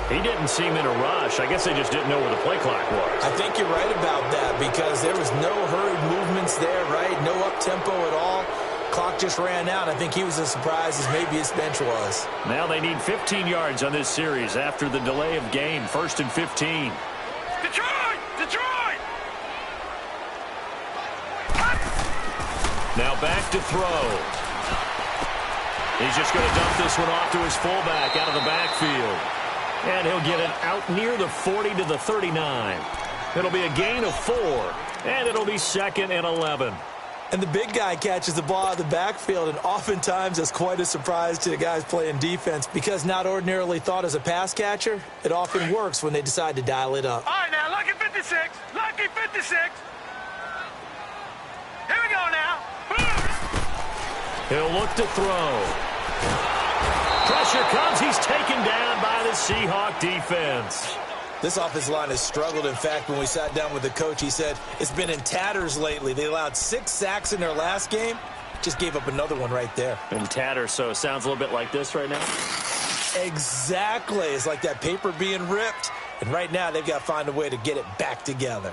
He didn't seem in a rush. I guess they just didn't know where the play clock was. I think you're right about that because there was no hurried movements there, right? No up-tempo at all. Clock just ran out. I think he was as surprised as maybe his bench was. Now they need 15 yards on this series after the delay of game. 1st and 15. Detroit! Detroit! Now back to throw. He's just going to dump this one off to his fullback out of the backfield. And he'll get it out near the 40 to the 39. It'll be a gain of 4. And it'll be 2nd and 11. And the big guy catches the ball out of the backfield, and oftentimes that's quite a surprise to the guys playing defense because not ordinarily thought as a pass catcher, it often works when they decide to dial it up. All right, now, lucky 56. Lucky 56. Here we go now. He'll look to throw. Pressure comes. He's taken down by the Seahawk defense. This offensive line has struggled. In fact, when we sat down with the coach, he said it's been in tatters lately. They allowed 6 sacks in their last game. Just gave up another one right there. In tatters, so it sounds a little bit like this right now? Exactly. It's like that paper being ripped. And right now, they've got to find a way to get it back together.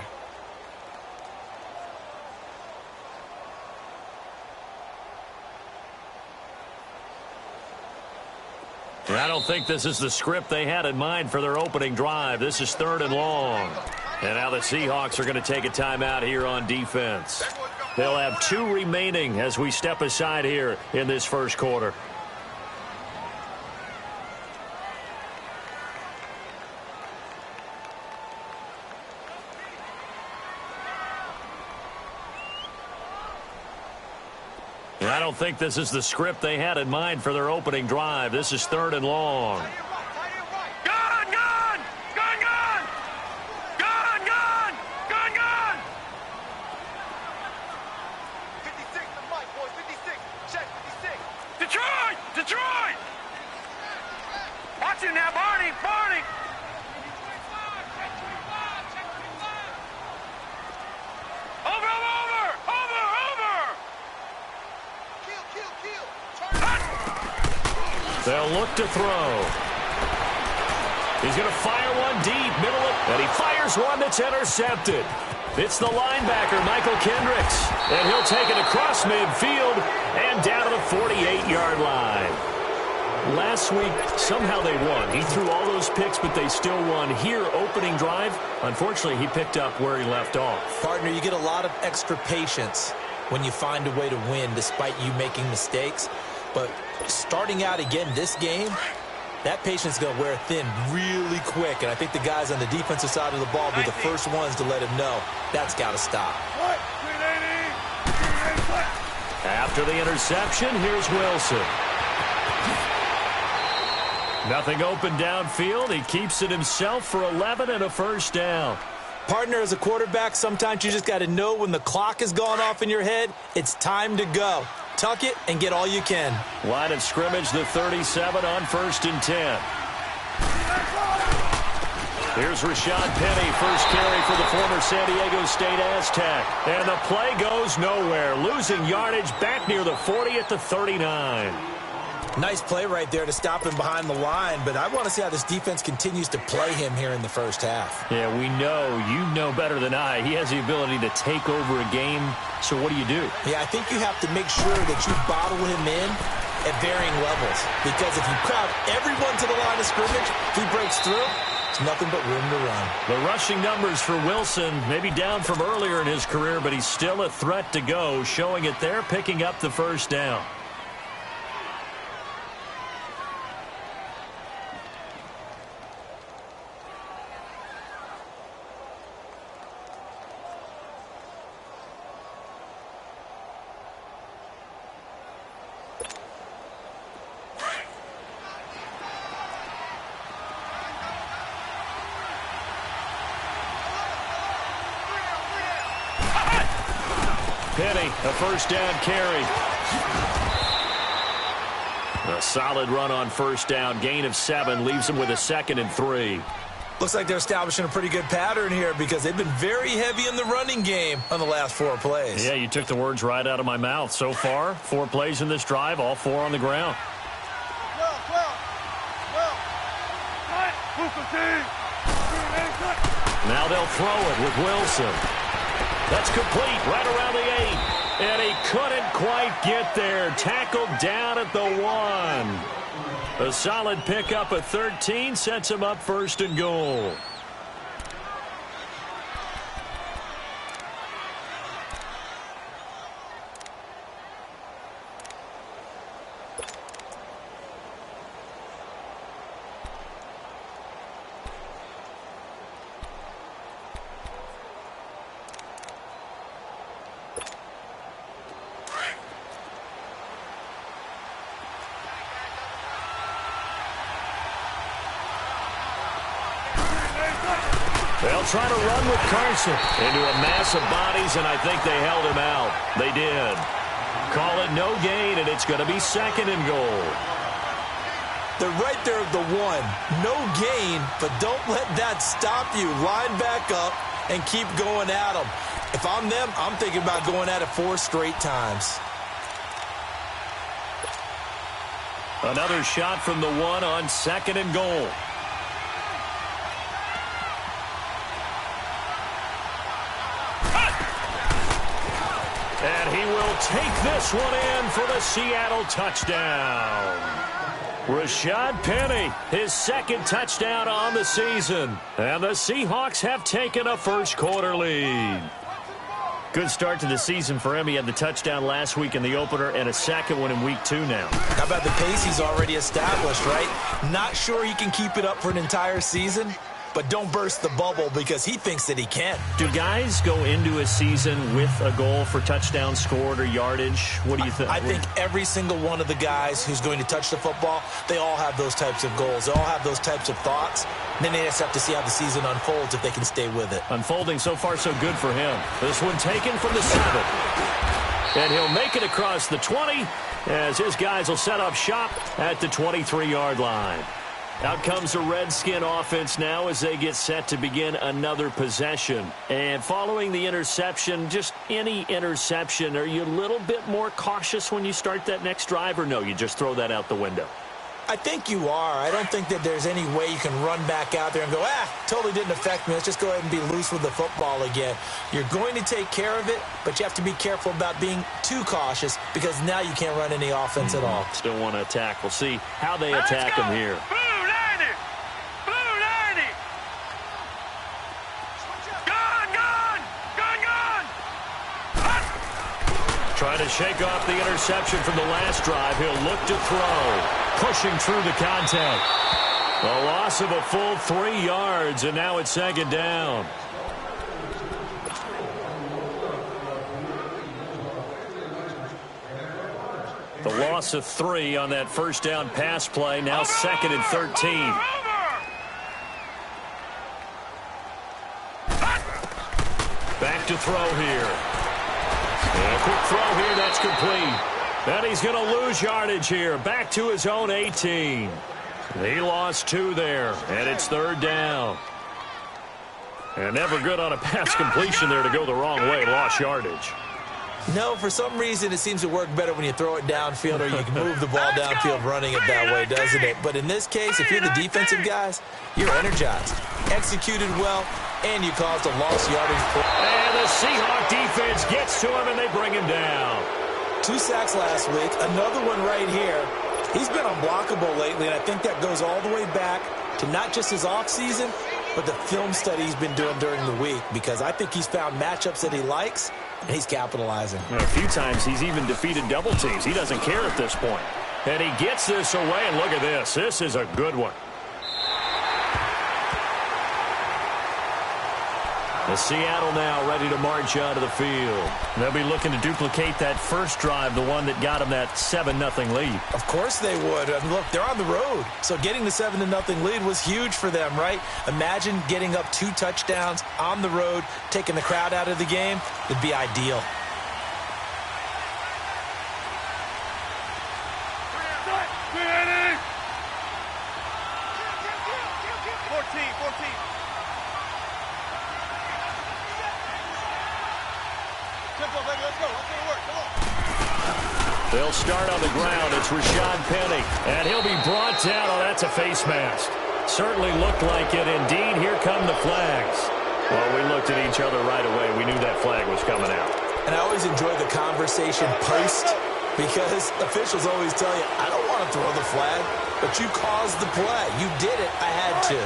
And I don't think this is the script they had in mind for their opening drive. This is 3rd and long. And now the Seahawks are going to take a timeout here on defense. They'll have 2 remaining as we step aside here in this first quarter. And I don't think this is the script they had in mind for their opening drive. This is 3rd and long. Gun, gun! Gun, gun! Gun, gun! Gun, gun! 56, the mic, boys, 56. Check, 56. Detroit! Detroit! Watch it now, Barney! Barney! Over, over, over, over! Kill. They'll look to throw. He's going to fire one deep, and he fires one that's intercepted. It's the linebacker, Michael Kendricks, and he'll take it across midfield and down to the 48-yard line. Last week, somehow they won. He threw all those picks, but they still won. Here, opening drive, unfortunately, he picked up where he left off. Partner, you get a lot of extra patience when you find a way to win despite you making mistakes. But starting out again this game, that patience is going to wear thin really quick. And I think the guys on the defensive side of the ball will be the first ones to let him know that's got to stop. After the interception, here's Wilson. Nothing open downfield. He keeps it himself for 11 and a first down. Partner, as a quarterback, sometimes you just got to know when the clock has gone off in your head, it's time to go. Tuck it and get all you can. Line of scrimmage, the 37 on 1st and 10. Here's Rashad Penny, first carry for the former San Diego State Aztec. And the play goes nowhere, losing yardage back near the 40 at the 39. Nice play right there to stop him behind the line, but I want to see how this defense continues to play him here in the first half. Yeah, we know. You know better than I. He has the ability to take over a game, so what do you do? Yeah, I think you have to make sure that you bottle him in at varying levels, because if you crowd everyone to the line of scrimmage, if he breaks through, it's nothing but room to run. The rushing numbers for Wilson, maybe down from earlier in his career, but he's still a threat to go, showing it there, picking up the first down. Penny, a first down carry. A solid run on first down. Gain of 7 leaves them with a 2nd and 3. Looks like they're establishing a pretty good pattern here because they've been very heavy in the running game on the last 4 plays. Yeah, you took the words right out of my mouth. So far, 4 plays in this drive, all 4 on the ground. Now they'll throw it with Wilson. That's complete right around the 8. And he couldn't quite get there. Tackled down at the 1. A solid pickup at 13 sets him up 1st and goal. They'll try to run with Carson into a mass of bodies, and I think they held him out. They did. Call it no gain, and it's going to be 2nd and goal. They're right there at the 1. No gain, but don't let that stop you. Line back up and keep going at them. If I'm them, I'm thinking about going at it 4 straight times. Another shot from the 1 on 2nd and goal. And he will take this one in for the Seattle touchdown. Rashad Penny, his 2nd touchdown on the season. And the Seahawks have taken a first-quarter lead. Good start to the season for him. He had the touchdown last week in the opener and a 2nd one in week 2 now. How about the pace he's already established, right? Not sure he can keep it up for an entire season, but don't burst the bubble because he thinks that he can. Do guys go into a season with a goal for touchdowns scored or yardage? What do you think? I think every single one of the guys who's going to touch the football, they all have those types of goals. They all have those types of thoughts. And then they just have to see how the season unfolds if they can stay with it. Unfolding so far so good for him. This one taken from the 7. And he'll make it across the 20 as his guys will set up shop at the 23-yard line. Out comes the Redskin offense now as they get set to begin another possession. And following the interception, just any interception, are you a little bit more cautious when you start that next drive, or no, you just throw that out the window? I think you are. I don't think that there's any way you can run back out there and go, totally didn't affect me. Let's just go ahead and be loose with the football again. You're going to take care of it, but you have to be careful about being too cautious because now you can't run any offense at all. Still want to attack. We'll see how they attack him here. Trying to shake off the interception from the last drive. He'll look to throw. Pushing through the contact. A loss of a full 3 yards, and now it's 2nd down. The loss of 3 on that first down pass play. Now 2nd and 13. Back to throw here. A quick throw here, that's complete. And he's going to lose yardage here. Back to his own 18. He lost 2 there, and it's 3rd down. And never good on a pass completion there to go the wrong way. Lost yardage. No, for some reason it seems to work better when you throw it downfield or you can move the ball downfield running it that way, doesn't it? But in this case, if you're the defensive guys, you're energized, executed well, and you caused a lost yardage. And the Seahawks defense gets to him, and they bring him down. 2 sacks last week, another one right here. He's been unblockable lately, and I think that goes all the way back to not just his offseason, but the film study he's been doing during the week, because I think he's found matchups that he likes, and he's capitalizing. And a few times he's even defeated double teams. He doesn't care at this point. And he gets this away, and look at this. This is a good one. The Seattle now ready to march out of the field. They'll be looking to duplicate that first drive, the one that got them that 7-0 lead. Of course they would. And look, they're on the road. So getting the 7-0 lead was huge for them, right? Imagine getting up 2 touchdowns on the road, taking the crowd out of the game. It'd be ideal. They'll start on the ground. It's Rashad Penny, and he'll be brought down. Oh, that's a face mask. Certainly looked like it. Indeed, here come the flags. Well, we looked at each other right away. We knew that flag was coming out. And I always enjoy the conversation post because officials always tell you, I don't want to throw the flag, but you caused the play. You did it. I had to.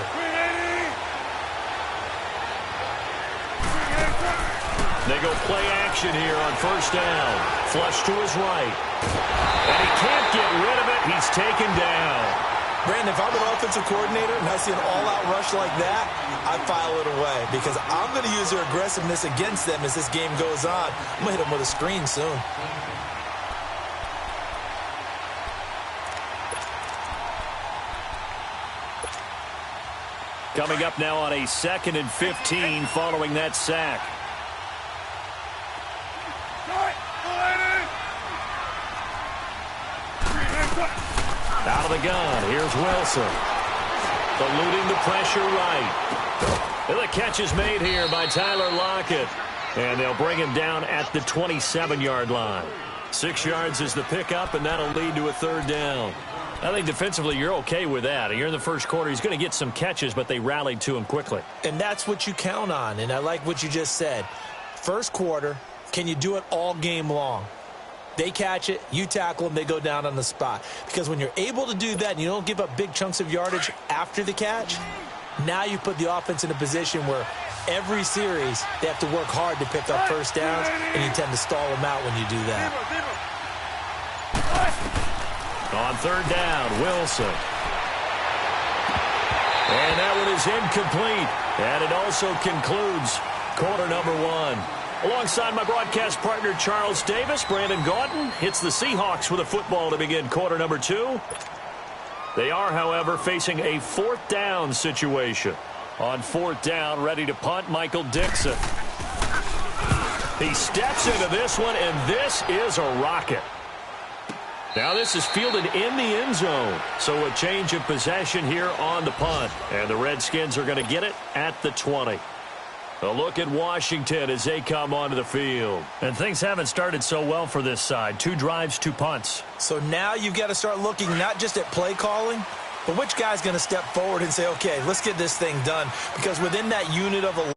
They go play action here on first down. Flush to his right. And he can't get rid of it. He's taken down. Brandon, if I'm an offensive coordinator and I see an all-out rush like that, I file it away because I'm going to use their aggressiveness against them as this game goes on. I'm going to hit them with a screen soon. Coming up now on a 2nd and 15 following that sack. Out of the gun, here's Wilson. Eluding the pressure right. And the catch is made here by Tyler Lockett. And they'll bring him down at the 27-yard line. 6 yards is the pickup, and that'll lead to a 3rd down. I think defensively you're okay with that. You're in the first quarter. He's going to get some catches, but they rallied to him quickly. And that's what you count on, and I like what you just said. First quarter, can you do it all game long? They catch it, you tackle them, they go down on the spot. Because when you're able to do that and you don't give up big chunks of yardage after the catch, now you put the offense in a position where every series they have to work hard to pick up first downs, and you tend to stall them out when you do that. On 3rd down, Wilson. And that one is incomplete. And it also concludes quarter number 1. Alongside my broadcast partner, Charles Davis, Brandon Gaudin hits the Seahawks with a football to begin quarter number 2. They are, however, facing a 4th down situation. On 4th down, ready to punt, Michael Dixon. He steps into this one, and this is a rocket. Now this is fielded in the end zone. So a change of possession here on the punt. And the Redskins are going to get it at the 20. A look at Washington as they come onto the field. And things haven't started so well for this side. 2 drives, 2 punts. So now you've got to start looking not just at play calling, but which guy's going to step forward and say, okay, let's get this thing done. Because within that unit of